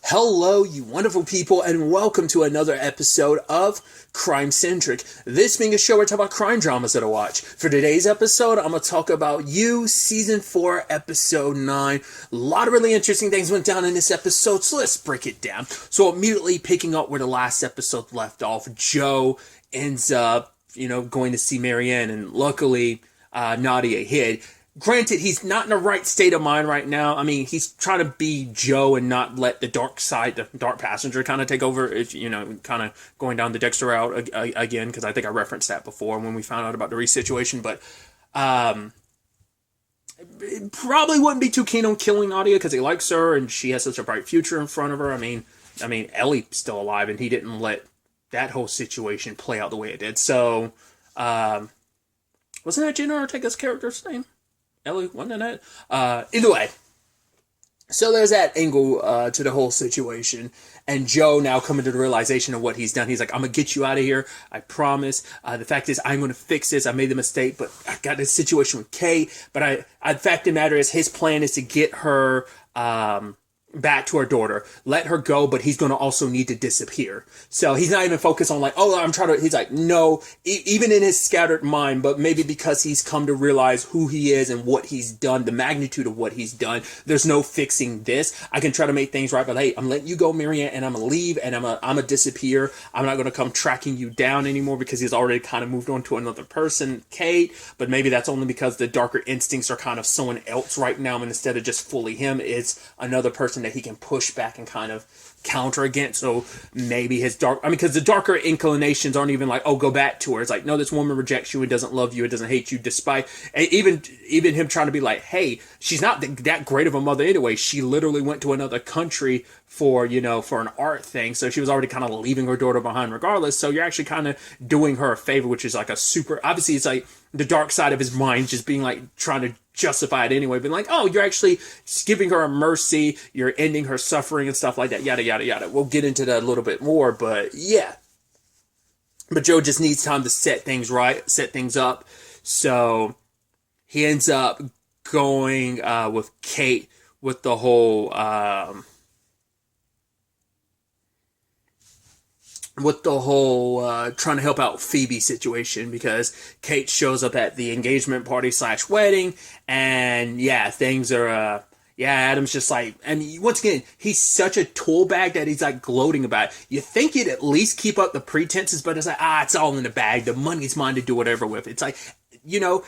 Hello, you wonderful people, and welcome to another episode of Crime Centric. This being a show where I talk about crime dramas that I watch. For today's episode, I'm going to talk about You, Season 4, Episode 9. A lot of really interesting things went down in this episode, so let's break it down. So immediately picking up where the last episode left off, Joe ends up, going to see Marianne, and luckily, Nadia hid. Granted, he's not in the right state of mind right now. I mean, he's trying to be Joe and not let the dark side, the dark passenger kind of take over, kind of going down the Dexter route again, because I think I referenced that before when we found out about the Reese situation. But it probably wouldn't be too keen on killing Nadia because he likes her and she has such a bright future in front of her. I mean, Ellie's still alive and he didn't let that whole situation play out the way it did. So, wasn't that Jenna Ortega's character's name? Ellie, wasn't that? Either way. So there's that angle to the whole situation. And Joe now coming to the realization of what he's done. He's like, I'm going to get you out of here. I promise. The fact is, I'm going to fix this. I made the mistake, but I got this situation with Kay. But the fact of the matter is, his plan is to get her back to her daughter, let her go, but he's going to also need to disappear. So he's not even focused on he's like, no, even in his scattered mind, but maybe because he's come to realize who he is and what he's done, the magnitude of what he's done, there's no fixing this. I can try to make things right, but hey, I'm letting you go, Marianne, and I'm going to leave, and I'm going to disappear. I'm not going to come tracking you down anymore because he's already kind of moved on to another person, Kate, but maybe that's only because the darker instincts are kind of someone else right now, and instead of just fully him, it's another person that he can push back and kind of counter against. So maybe his because the darker inclinations aren't even like, oh, go back to her. It's like, no, this woman rejects you and doesn't love you and doesn't hate you, despite even him trying to be like, hey, she's not that great of a mother anyway. She literally went to another country for an art thing, so she was already kind of leaving her daughter behind regardless. So you're actually kind of doing her a favor, which is like a super, obviously it's like the dark side of his mind just being like trying to justify it anyway, being like, oh, you're actually giving her a mercy, you're ending her suffering and stuff like that, yada yada yada. We'll get into that a little bit more, but yeah. But Joe just needs time to set things right, set things up. So he ends up going with Kate with the whole trying to help out Phoebe situation, because Kate shows up at the engagement party / wedding, and yeah, things are Adam's just like, and once again, he's such a tool bag that he's like gloating about it. You think he'd at least keep up the pretenses, but it's like, it's all in the bag, the money's mine to do whatever with. It's like, if you're going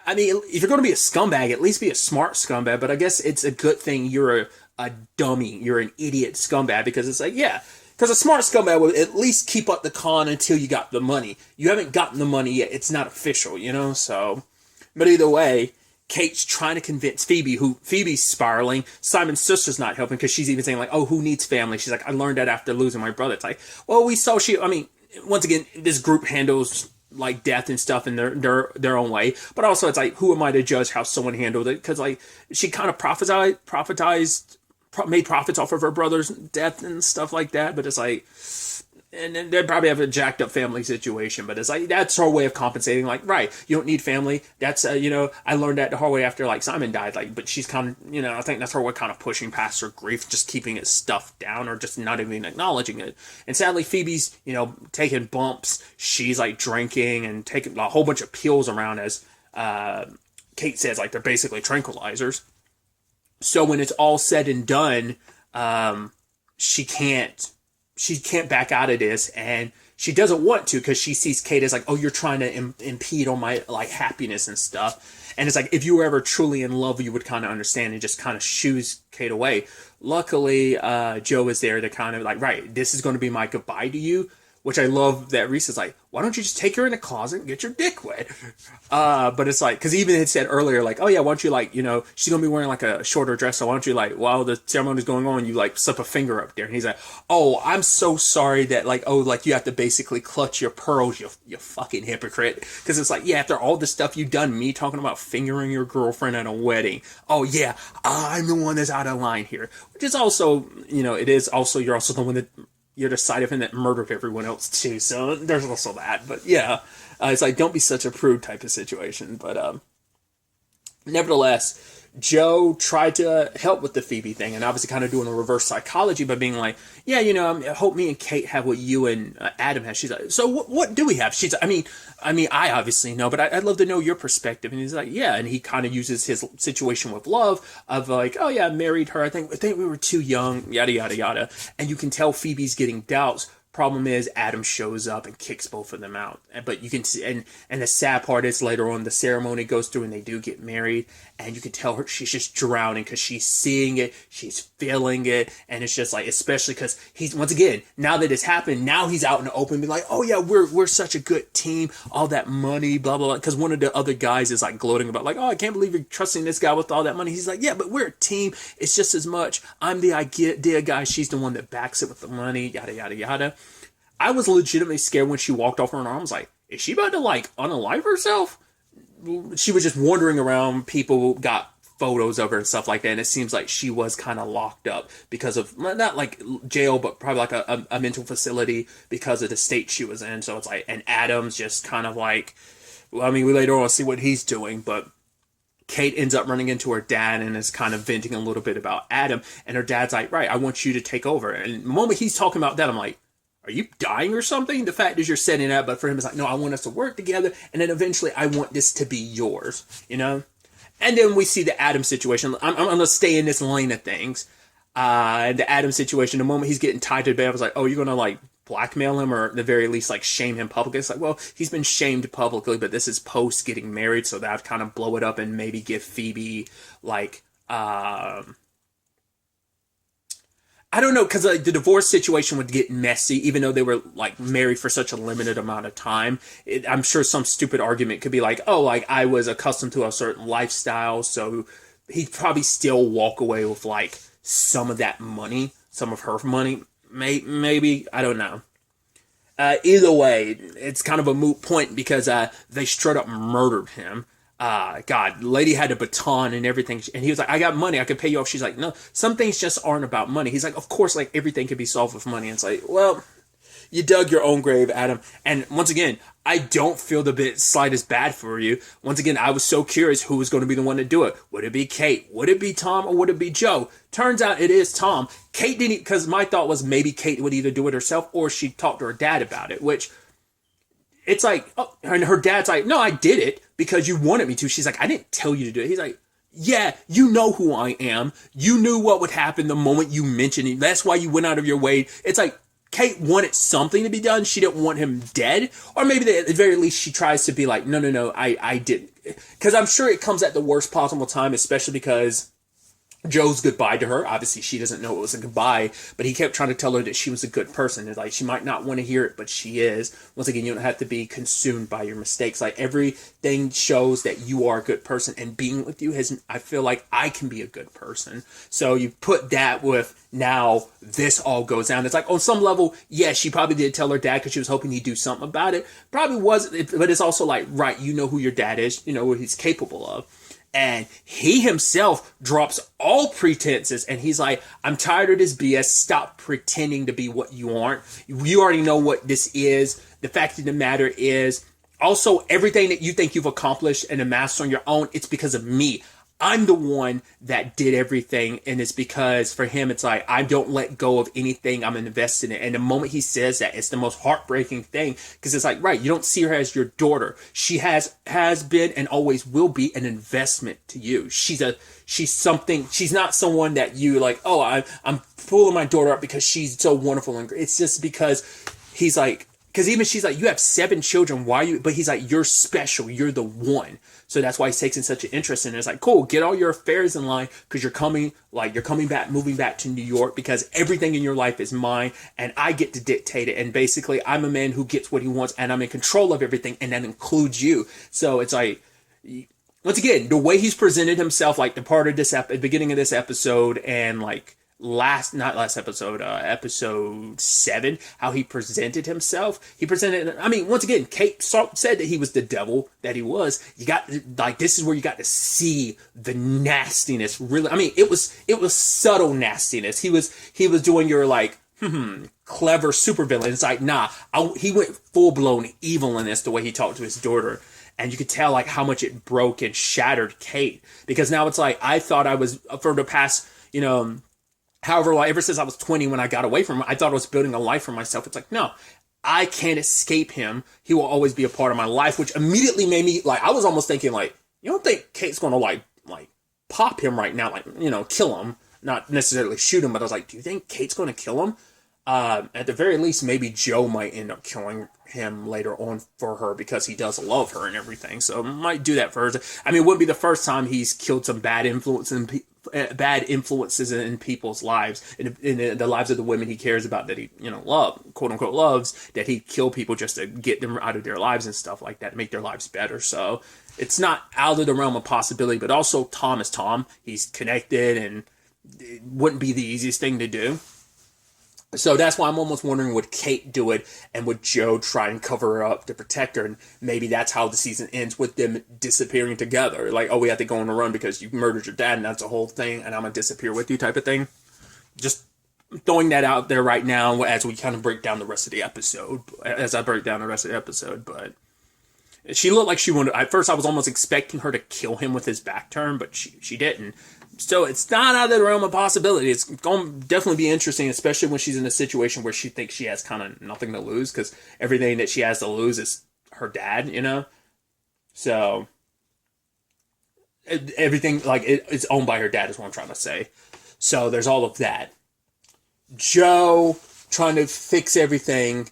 to be a scumbag, at least be a smart scumbag. But I guess it's a good thing you're a dummy, you're an idiot scumbag, because it's like, yeah, because a smart scumbag will at least keep up the con until you got the money. You haven't gotten the money yet. It's not official, so. But either way, Kate's trying to convince Phoebe's spiraling. Simon's sister's not helping because she's even saying like, oh, who needs family? She's like, I learned that after losing my brother. It's like, well, once again, this group handles like death and stuff in their own way. But also it's like, who am I to judge how someone handled it? Because like, she kind of made profits off of her brother's death and stuff like that, but it's like, and they'd probably have a jacked up family situation, but it's like, that's her way of compensating, like, right, you don't need family, that's, I learned that the hard way after, like, Simon died, like, but she's kind of, I think that's her way kind of pushing past her grief, just keeping it stuffed down, or just not even acknowledging it. And sadly, Phoebe's, taking bumps, she's, like, drinking and taking a whole bunch of pills around, as Kate says, like, they're basically tranquilizers. So when it's all said and done, she can't back out of this, and she doesn't want to, because she sees Kate as like, oh, you're trying to impede on my like happiness and stuff. And it's like, if you were ever truly in love, you would kind of understand, and just kind of shoos Kate away. Luckily, Joe is there to kind of like, right, this is going to be my goodbye to you. Which I love that Reese is like, why don't you just take her in the closet and get your dick wet? But it's like, because even had said earlier, like, oh yeah, why don't you like, she's going to be wearing like a shorter dress, so why don't you like, while the ceremony's going on, you like slip a finger up there. And he's like, oh, I'm so sorry that like, oh, like you have to basically clutch your pearls, you fucking hypocrite. Because it's like, yeah, after all the stuff you've done, me talking about fingering your girlfriend at a wedding. Oh yeah, I'm the one that's out of line here. Which is also, it is also, you're also the one that, you're the side of him that murdered everyone else too, so there's also that. But yeah, it's like, don't be such a prude type of situation. But nevertheless, Joe tried to help with the Phoebe thing, and obviously kind of doing a reverse psychology by being like, yeah, I hope me and Kate have what you and Adam have. She's like, so what do we have? She's like, I obviously know, but I'd love to know your perspective. And he's like, yeah, and he kind of uses his situation with love of like, oh yeah, I married her. I think we were too young, yada yada yada, and you can tell Phoebe's getting doubts. Problem is, Adam shows up and kicks both of them out. But you can see, and the sad part is later on the ceremony goes through and they do get married, and you can tell her she's just drowning because she's seeing it, she's feeling it, and it's just like, especially because he's, once again, now that it's happened, now he's out in the open, being like, oh yeah, we're such a good team, all that money, blah blah blah. Because one of the other guys is like gloating about like, oh, I can't believe you're trusting this guy with all that money. He's like, yeah, but we're a team. It's just as much. I'm the idea guy. She's the one that backs it with the money. Yada yada yada. I was legitimately scared when she walked off her arms. Like, is she about to like unalive herself? She was just wandering around. People got photos of her and stuff like that, and it seems like she was kind of locked up because of not like jail, but probably like a mental facility because of the state she was in. So it's like, and Adam's just kind of like, well, I mean, we later on see what he's doing, but Kate ends up running into her dad and is kind of venting a little bit about Adam, and her dad's like, right, I want you to take over. And the moment he's talking about that, I'm like, are you dying or something? The fact is you're setting it up, but for him it's like, no, I want us to work together, and then eventually I want this to be yours, And then we see the Adam situation. I'm going to stay in this lane of things. The Adam situation, the moment he's getting tied to the bed, I was like, oh, you're going to like blackmail him or at the very least like shame him publicly. It's like, well, he's been shamed publicly, but this is post getting married, so that would kind of blow it up and maybe give Phoebe like, I don't know, because like, the divorce situation would get messy, even though they were like married for such a limited amount of time. I'm sure some stupid argument could be like, oh, like I was accustomed to a certain lifestyle, so he'd probably still walk away with like some of that money, some of her money, maybe, I don't know. Either way, it's kind of a moot point because they straight up murdered him. God, lady had a baton and everything, and he was like, I got money, I could pay you off. She's like, no, some things just aren't about money. He's like, of course, like everything could be solved with money. And it's like, well, you dug your own grave, Adam. And once again, I don't feel the slightest bad for you. Once again, I was so curious who was going to be the one to do it. Would it be Kate? Would it be Tom? Or would it be Joe? Turns out it is Tom. Kate didn't, because my thought was maybe Kate would either do it herself or she'd talk to her dad about it, which it's like, oh, and her dad's like, no, I did it because you wanted me to. She's like, I didn't tell you to do it. He's like, yeah, you know who I am. You knew what would happen the moment you mentioned it. That's why you went out of your way. It's like, Kate wanted something to be done. She didn't want him dead. Or maybe at the very least she tries to be like, no, I didn't. Because I'm sure it comes at the worst possible time, especially because Joe's goodbye to her. Obviously, she doesn't know it was a goodbye, but he kept trying to tell her that she was a good person. It's like, she might not want to hear it, but she is. Once again, you don't have to be consumed by your mistakes. Like, everything shows that you are a good person, and being with you I feel like I can be a good person. So you put that with now this all goes down. It's like, on some level, yeah, she probably did tell her dad because she was hoping he'd do something about it. Probably wasn't, but it's also like, right, you know who your dad is, you know what he's capable of. And he himself drops all pretenses, and he's like, I'm tired of this BS. Stop pretending to be what you aren't. You already know what this is. The fact of the matter is, also, everything that you think you've accomplished and amassed on your own, it's because of me. I'm the one that did everything, and it's because for him, it's like, I don't let go of anything I'm invested in. And the moment he says that, it's the most heartbreaking thing, because it's like, right, you don't see her as your daughter. She has been and always will be an investment to you. She's something, she's not someone that you like, oh, I'm pulling my daughter up because she's so wonderful. And it's just because he's like, because even she's like, you have 7 children, why you, but he's like, you're special, you're the one. So that's why he's taking such an interest in it. It's like, cool, get all your affairs in line because you're coming back, moving back to New York because everything in your life is mine and I get to dictate it. And basically, I'm a man who gets what he wants and I'm in control of everything, and that includes you. So it's like, once again, the way he's presented himself, like the part of the beginning of this episode and like episode 7, how he presented himself. Once again, Kate said that he was the devil that he was. You got, like, this is where you got to see the nastiness. Really, I mean, it was subtle nastiness. He was doing your, like, clever supervillain. It's like, nah, he went full blown evil in this, the way he talked to his daughter. And you could tell like how much it broke and shattered Kate, because now it's like, I thought I was, for the past, however, like, ever since I was 20 when I got away from him, I thought I was building a life for myself. It's like, no, I can't escape him. He will always be a part of my life, which immediately made me, like, I was almost thinking, like, you don't think Kate's going to, like, pop him right now, like, kill him, not necessarily shoot him, but I was like, do you think Kate's going to kill him? At the very least, maybe Joe might end up killing him later on for her, because he does love her and everything. So might do that for her. I mean, it wouldn't be the first time he's killed some bad influences in people's lives, in the lives of the women he cares about, that he, quote unquote loves, that he'd kill people just to get them out of their lives and stuff like that, make their lives better. So it's not out of the realm of possibility, but also Tom is Tom. He's connected, and it wouldn't be the easiest thing to do. So that's why I'm almost wondering, would Kate do it, and would Joe try and cover her up to protect her? And maybe that's how the season ends, with them disappearing together. Like, oh, we have to go on a run because you murdered your dad, and that's a whole thing, and I'm going to disappear with you type of thing. Just throwing that out there right now as we kind of break down the rest of the episode, But she looked like she wanted, at first I was almost expecting her to kill him with his back turn, but she didn't. So it's not out of the realm of possibility. It's going to definitely be interesting, especially when she's in a situation where she thinks she has kind of nothing to lose, because everything that she has to lose is her dad, So everything, like, it's owned by her dad is what I'm trying to say. So there's all of that. Joe, trying to fix everything,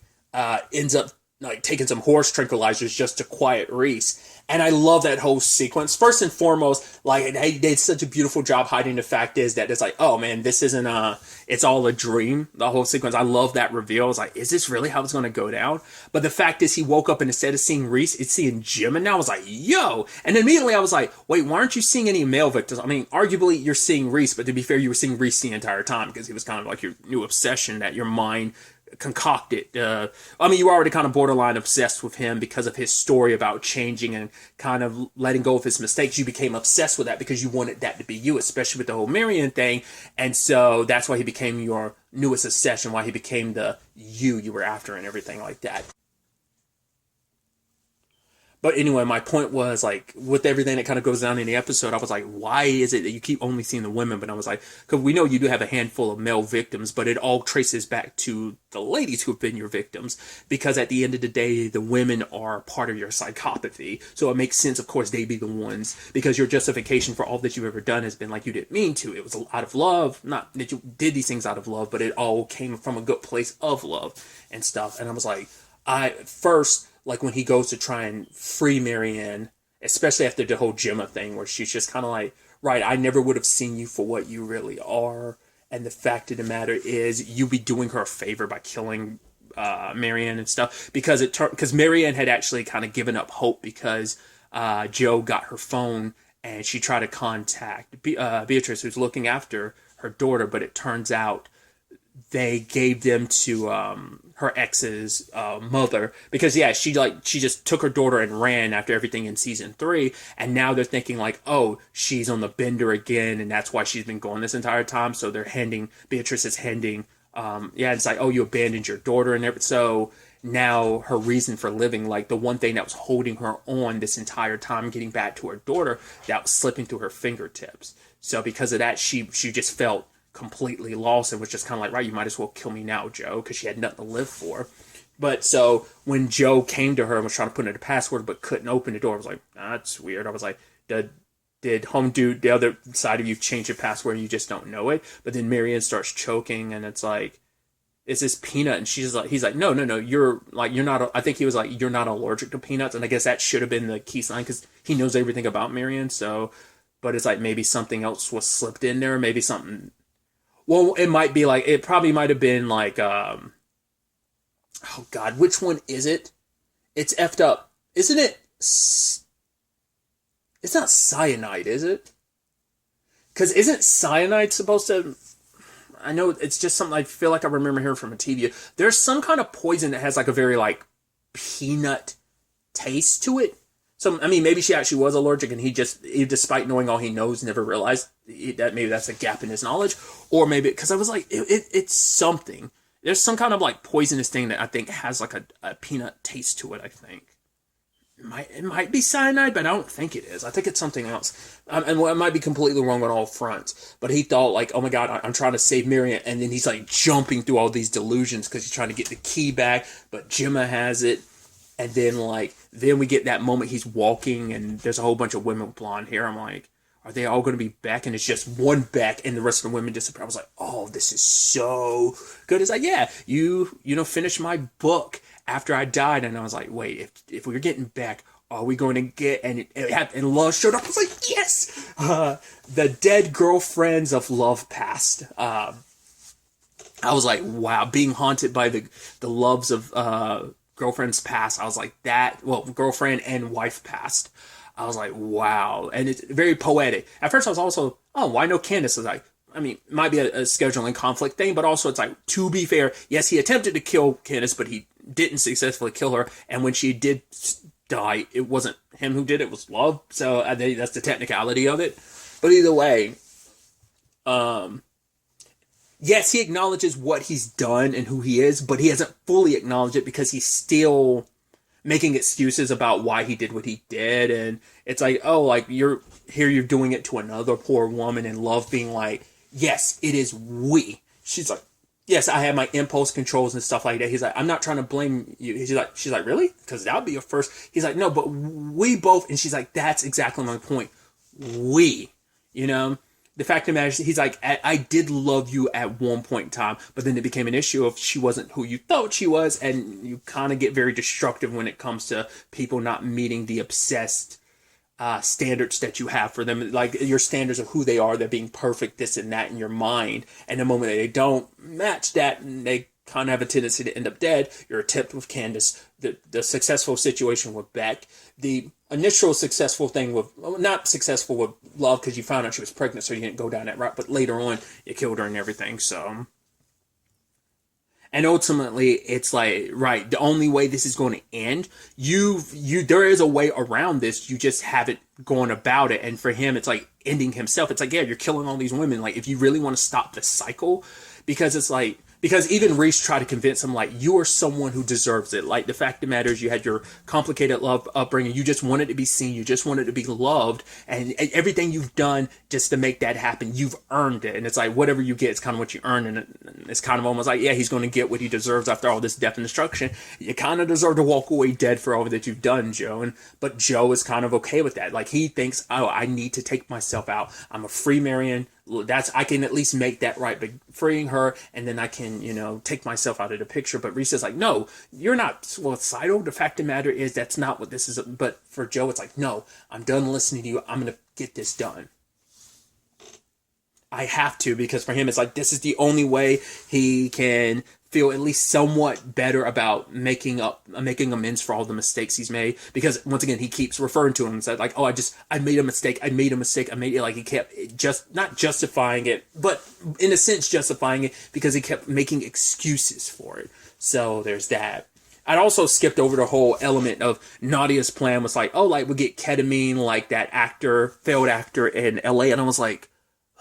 ends up like taking some horse tranquilizers just to quiet Reese. And I love that whole sequence. First and foremost, like, they did such a beautiful job hiding the fact is that it's like, oh man, this isn't it's all a dream, the whole sequence. I love that reveal. I was like, is this really how it's going to go down? But the fact is, he woke up and instead of seeing Reese, it's seeing Jim. And now I was like, yo. And immediately I was like, wait, why aren't you seeing any male victims? I mean, arguably you're seeing Reese, but to be fair, you were seeing Reese the entire time, because he was kind of like your new obsession that your mind concocted. You were already kind of borderline obsessed with him because of his story about changing and kind of letting go of his mistakes. You became obsessed with that because you wanted that to be you, especially with the whole Marion thing. And so that's why he became your newest obsession, why he became the you were after and everything like that. But anyway, my point was, like, with everything that kind of goes down in the episode, I was like, why is it that you keep only seeing the women? But I was like, because we know you do have a handful of male victims, but it all traces back to the ladies who have been your victims. Because at the end of the day, the women are part of your psychopathy. So it makes sense, of course, they be the ones, because your justification for all that you've ever done has been like, you didn't mean to. It was out of love. Not that you did these things out of love, but it all came from a good place of love and stuff. And I was like, like, when he goes to try and free Marianne, especially after the whole Gemma thing, where she's just kind of like, right, I never would have seen you for what you really are. And the fact of the matter is, you be doing her a favor by killing Marianne and stuff. Because Marianne had actually kind of given up hope, because Joe got her phone and she tried to contact Beatrice, who's looking after her daughter. But it turns out they gave them to her ex's mother, because she just took her daughter and ran after everything in season 3, and now they're thinking like, oh, she's on the bender again, and that's why she's been gone this entire time. So Beatrice is handing it's like, oh, you abandoned your daughter and everything. So now her reason for living, like the one thing that was holding her on this entire time, getting back to her daughter, that was slipping through her fingertips. So because of that, she just felt completely lost and was just kind of like, right, you might as well kill me now, Joe, because she had nothing to live for. But so when Joe came to her and was trying to put in a password but couldn't open the door, I was like, that's weird. I was like, did home dude, the other side of you, change your password and you just don't know it? But then Marianne starts choking, and it's like, is this peanut? And he's like, no, you're not, I think he was like, you're not allergic to peanuts. And I guess that should have been the key sign, because he knows everything about Marianne. So, but it's like, maybe something else was slipped in there, maybe something. Well, it might be like, it probably might have been like, oh God, which one is it? It's effed up. Isn't it? It's not cyanide, is it? Because isn't cyanide supposed to, I know it's just something I feel like I remember hearing from a TV. There's some kind of poison that has like a very like peanut taste to it. So, I mean, maybe she actually was allergic, and he despite knowing all he knows, never realized that maybe that's a gap in his knowledge. Or maybe, because I was like, it's something. There's some kind of like poisonous thing that I think has like a peanut taste to it, I think. it might be cyanide, but I don't think it is. I think it's something else. And I might be completely wrong on all fronts. But he thought like, oh my god, I'm trying to save Marion, and then he's like jumping through all these delusions because he's trying to get the key back, but Gemma has it. And then then we get that moment he's walking, and there's a whole bunch of women with blonde hair. I'm like, are they all going to be back? And it's just one back, and the rest of the women disappear. I was like, oh, this is so good. It's like, yeah, finish my book after I died. And I was like, wait, if we're getting back, are we going to get, and Love showed up. I was like, yes, the dead girlfriends of Love Past. I was like, wow, being haunted by the loves of girlfriends past. I was like, girlfriend and wife past. I was like, wow. And it's very poetic. At first I was also, oh, why no Candace? I was like, I mean, it might be a scheduling conflict thing, but also it's like, to be fair, yes, he attempted to kill Candace, but he didn't successfully kill her. And when she did die, it wasn't him who did it, it was Love. So I think that's the technicality of it. But either way, yes, he acknowledges what he's done and who he is, but he hasn't fully acknowledged it because he's still making excuses about why he did what he did. And it's like, oh, like you're doing it to another poor woman, and Love being like, yes, it is we. She's like, yes, I have my impulse controls and stuff like that. He's like, I'm not trying to blame you. She's like, really? Because that would be a first. He's like, no, but we both. And she's like, that's exactly my point. We, the fact of the matter is, he's like, I did love you at one point in time, but then it became an issue of she wasn't who you thought she was, and you kind of get very destructive when it comes to people not meeting the obsessed standards that you have for them, like your standards of who they are. They're being perfect, this and that in your mind, and the moment that they don't match that, and they kind of have a tendency to end up dead. Your attempt with Candace, the successful situation with Beck, the initial successful thing with, well, not successful with Love because you found out she was pregnant, so you didn't go down that route, but later on you killed her and everything. So, and ultimately it's like, right, the only way this is going to end, there is a way around this, you just haven't gone about it. And for him, it's like ending himself. It's like, yeah, you're killing all these women, like if you really want to stop the cycle, because it's like, because even Reese tried to convince him, like, you are someone who deserves it. Like, the fact of the matter is, you had your complicated love upbringing. You just wanted to be seen. You just wanted to be loved. And everything you've done just to make that happen, you've earned it. And it's like, whatever you get, it's kind of what you earn. And it's kind of almost like, yeah, he's going to get what he deserves after all this death and destruction. You kind of deserve to walk away dead for all that you've done, Joe. But Joe is kind of okay with that. Like, he thinks, oh, I need to take myself out. I'm a free Marion. I can at least make that right, but freeing her, and then I can, take myself out of the picture. But Reese is like, no, you're not suicidal. The fact of the matter is, that's not what this is. But for Joe, it's like, no, I'm done listening to you. I'm going to get this done. I have to, because for him, it's like, this is the only way he can feel at least somewhat better about making amends for all the mistakes he's made. Because once again, he keeps referring to him and said, like, oh, I made a mistake. I made it. Like, he kept just not justifying it, but in a sense justifying it, because he kept making excuses for it. So there's that. I'd also skipped over the whole element of Nadia's plan was like, oh, like, we get ketamine, like that failed actor in LA. And I was like,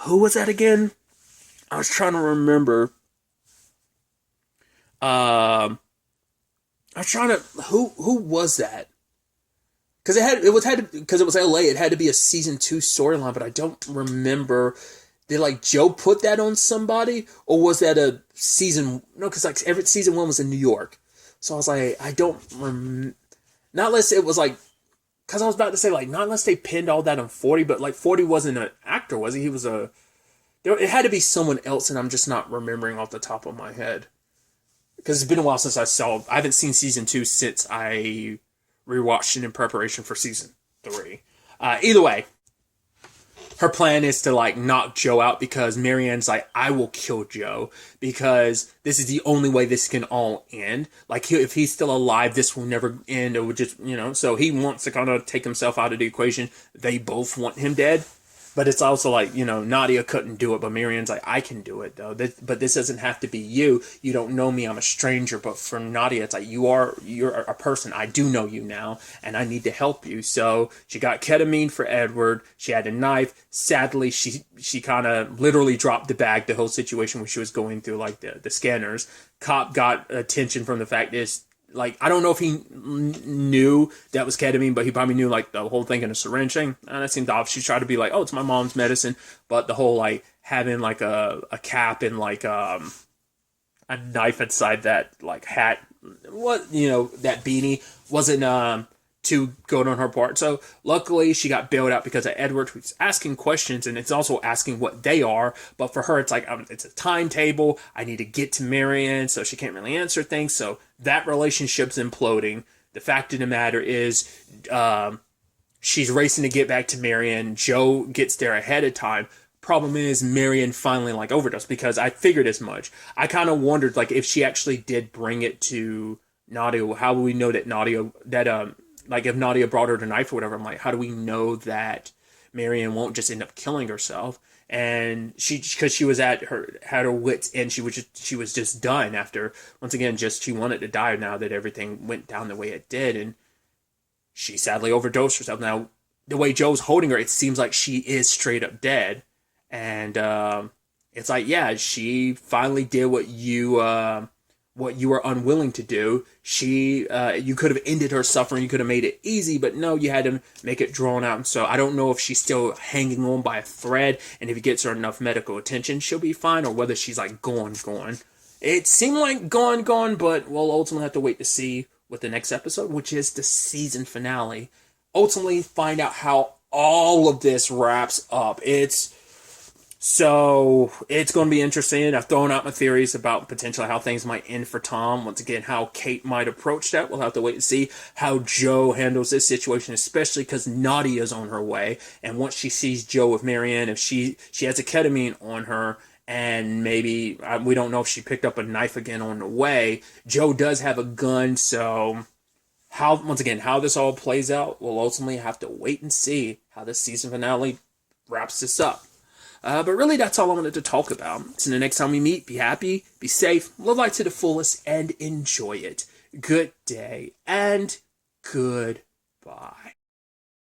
who was that again? I was trying to remember. I was trying to, who was that? Because it was LA. It had to be a season 2 storyline, but I don't remember. Did like Joe put that on somebody, or was that a season? No, because like every season 1 was in New York, so I was like, I don't remember. Not unless it was like, because I was about to say like, not unless they pinned all that on 40, but like 40 wasn't an actor, was he? He was it had to be someone else, and I'm just not remembering off the top of my head. Because it's been a while since I haven't seen season 2 since I rewatched it in preparation for season 3. Either way, her plan is to like knock Joe out, because Marianne's like, I will kill Joe, because this is the only way this can all end. Like, if he's still alive, this will never end. It would just, so he wants to kind of take himself out of the equation. They both want him dead. But it's also like, Nadia couldn't do it, but Marianne's like, I can do it, though. But this doesn't have to be you. You don't know me. I'm a stranger. But for Nadia, it's like, you're a person. I do know you now, and I need to help you. So she got ketamine for Edward. She had a knife. Sadly, she kind of literally dropped the bag, the whole situation when she was going through, like, the scanners. Cop got attention from the fact is like, I don't know if he knew that was ketamine, but he probably knew, like, the whole thing in a syringe thing. And that seemed off. She tried to be like, oh, it's my mom's medicine. But the whole, like, having, like, a cap and, like, a knife inside that, like, hat, that beanie wasn't, too good on her part. So luckily she got bailed out because of Edward, who's asking questions, and it's also asking what they are. But for her, it's like, it's a timetable. I need to get to Marion, so she can't really answer things. So that relationship's imploding. The fact of the matter is, she's racing to get back to Marion. Joe gets there ahead of time. Problem is, Marion finally, like, overdosed, because I figured as much. I kind of wondered, like, if she actually did bring it to Nadia, how would we know that like, if Nadia brought her the knife or whatever, I'm like, how do we know that Marion won't just end up killing herself? And because she was had her wits end, she was just done after, once again, she wanted to die now that everything went down the way it did, and she sadly overdosed herself. Now, the way Joe's holding her, it seems like she is straight up dead, and it's like, yeah, she finally did what you were unwilling to do. You could have ended her suffering, you could have made it easy, but no, you had to make it drawn out. And so I don't know if she's still hanging on by a thread, and if it gets her enough medical attention, she'll be fine, or whether she's like gone. It seemed like gone, but we'll ultimately have to wait to see with the next episode, which is the season finale. Ultimately find out how all of this wraps up. So it's going to be interesting. I've thrown out my theories about potentially how things might end for Tom. Once again, how Kate might approach that. We'll have to wait and see how Joe handles this situation, especially because Nadia's on her way. And once she sees Joe with Marianne, if she has a ketamine on her, and maybe, we don't know if she picked up a knife again on the way. Joe does have a gun, so how this all plays out, we'll ultimately have to wait and see how the season finale wraps this up. But really, that's all I wanted to talk about. So the next time we meet, be happy, be safe, live life to the fullest, and enjoy it. Good day, and goodbye.